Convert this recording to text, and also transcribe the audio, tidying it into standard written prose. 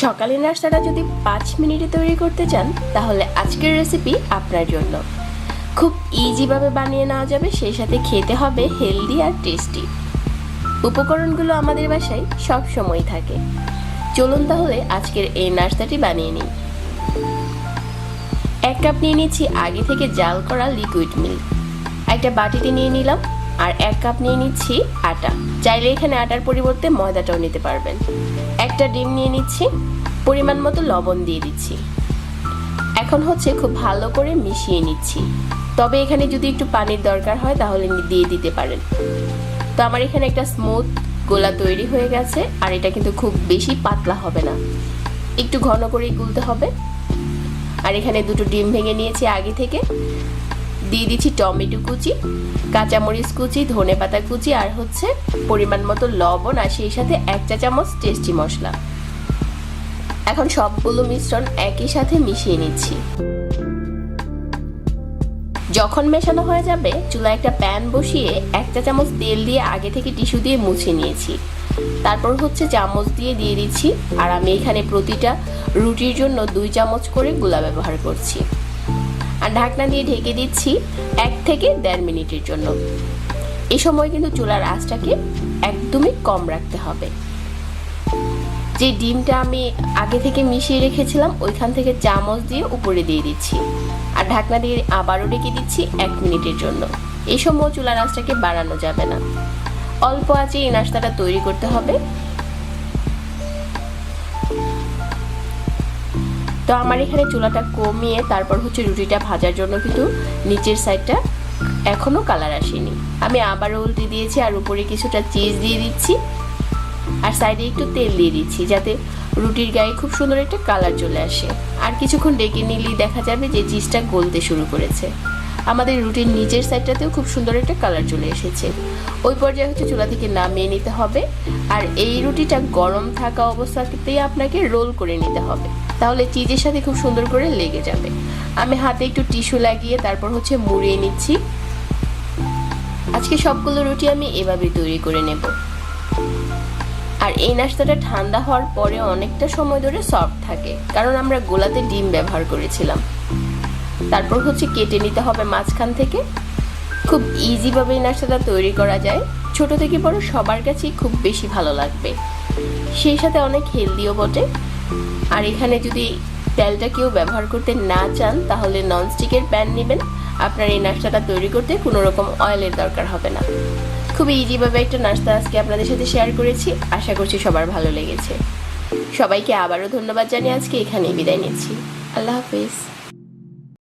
সকালের নাস্তাটা যদি 5 মিনিটে তৈরি করতে চান তাহলে আজকের রেসিপি আপনার জন্য। খুব ইজিভাবে বানিয়ে নেওয়া যাবে, সেই সাথে খেতে হবে হেলদি আর টেস্টি। উপকরণগুলো আমাদের বাসায় সব সময় থাকে। চলুন তাহলে আজকের এই নাস্তাটি বানিয়ে নিই। 1 কাপ নিয়ে নিচ্ছি আগে থেকে জাল করা লিকুইড মিল্ক, একটা বাটিতে নিয়ে নিলাম। আর 1 কাপ নিয়ে নিচ্ছি আটা, চাইলে এখানে আটার পরিবর্তে ময়দাটাও নিতে পারবেন। একটা ডিম নিয়ে নিচ্ছি, পরিমাণ মতো লবণ দিয়ে দিচ্ছি। এখন খুব ভালো করে মিশিয়ে নিচ্ছি, তবে এখানে যদি একটু পানির দরকার হয় তাহলে দিয়ে দিতে পারেন। তো আমার এখানে একটা স্মুথ গোলা তৈরি হয়ে গেছে, আর এটা কিন্তু খুব বেশি পাতলা হবে না, একটু ঘন করেই গুলতে হবে। আর এখানে 2টো ডিম ভেঙে নিয়েছি আগে থেকে। দিয়ে দিচ্ছি টমেটো কুচি, কাঁচামরিচ কুচি, ধনেপাতা কুচি, আর পরিমাণ মতো লবণ, আর সেই সাথে 1 চা চামচ টেস্টি মশলা। এখন সবগুলো মিশ্রণ একই সাথে মিশিয়ে নিচ্ছি। যখন মেশানো হয়ে যাবে চুলায় একটা প্যান বসিয়ে 1 চা চামচ তেল দিয়ে আগে থেকে টিস্যু দিয়ে মুছে নিয়েছি। তারপর চামচ দিয়ে দিচ্ছি, আর আমি এখানে প্রতিটা রুটির জন্য 2 চামচ করে গুলা ব্যবহার করছি। আর ঢাকনা দিয়ে ঢেকে দিচ্ছি 1 থেকে 1.5 মিনিটের জন্য। এই সময় কিন্তু চুলার আঁচটাকে একদমই কম রাখতে হবে। যে ডিমটা আমি আগে থেকে মিশিয়ে রেখেছিলাম ওইখান থেকে চামচ দিয়ে উপরে দিয়ে দিচ্ছি, আর ঢাকনা দিয়ে আবারও ঢেকে দিচ্ছি 1 মিনিটের জন্য। এই সময় চুলার আঁচটাকে বাড়ানো যাবে না, অল্প আঁচে এই নাস্তাটা তৈরি করতে হবে। তো আমার এখানে চুলাটা কমিয়ে তারপর রুটিটা ভাজার জন্য কিন্তু নিচের সাইডটা এখনো কালার আসেনি। আমি আবারও উল্টে দিয়েছি, আর উপরে কিছুটা চিজ দিয়ে দিচ্ছি, আর সাইডে একটু তেল দিয়ে দিচ্ছি যাতে রুটির গায়ে খুব সুন্দর একটা কালার চলে আসে। আর কিছুক্ষণ ডেকে নিলেই দেখা যাবে যে চিজটা গলতে শুরু করেছে। আমাদের রুটির নিচের সাইডটাতেও খুব সুন্দর একটা কালার চলে এসেছে। ওই পর্যায়ে চুলা থেকে নামিয়ে নিতে হবে। আর এই রুটিটা গরম থাকা অবস্থাতেই আপনাকে রোল করে নিতে হবে, তাহলে চিজের সাথে খুব সুন্দর করে লেগে যাবে। আমি হাতে একটু টিস্যু লাগিয়ে তারপর মুড়িয়ে নিচ্ছি। আজকে সবগুলো রুটি আমি এভাবে তৈরি করে নেব। আর এই নাস্তাটা ঠান্ডা হওয়ার পরে অনেকটা সময় ধরে সফট থাকে, কারণ আমরা গোলাতে ডিম ব্যবহার করেছিলাম। তারপর কেটে নিতে হবে মাঝখান থেকে। খুব ইজিভাবে এই নাস্তাটা তৈরি করা যায়, ছোট থেকে বড় সবার কাছেই খুব বেশি ভালো লাগবে, সেই সাথে অনেক হেলদিও বটে। আর এখানে যদি তেলটা কেউ ব্যবহার করতে না চান তাহলে ননস্টিকের প্যান নেবেন। আপনার এই নাস্তাটা তৈরি করতে কোনো রকম অয়েলের দরকার হবে না। খুব ইজিভাবে একটা নাস্তা আজকে আপনাদের সাথে শেয়ার করেছি, আশা করছি সবার ভালো লেগেছে। সবাইকে আবারও ধন্যবাদ জানিয়ে আজকে এখানেই বিদায় নিচ্ছি। আল্লাহ হাফিজ।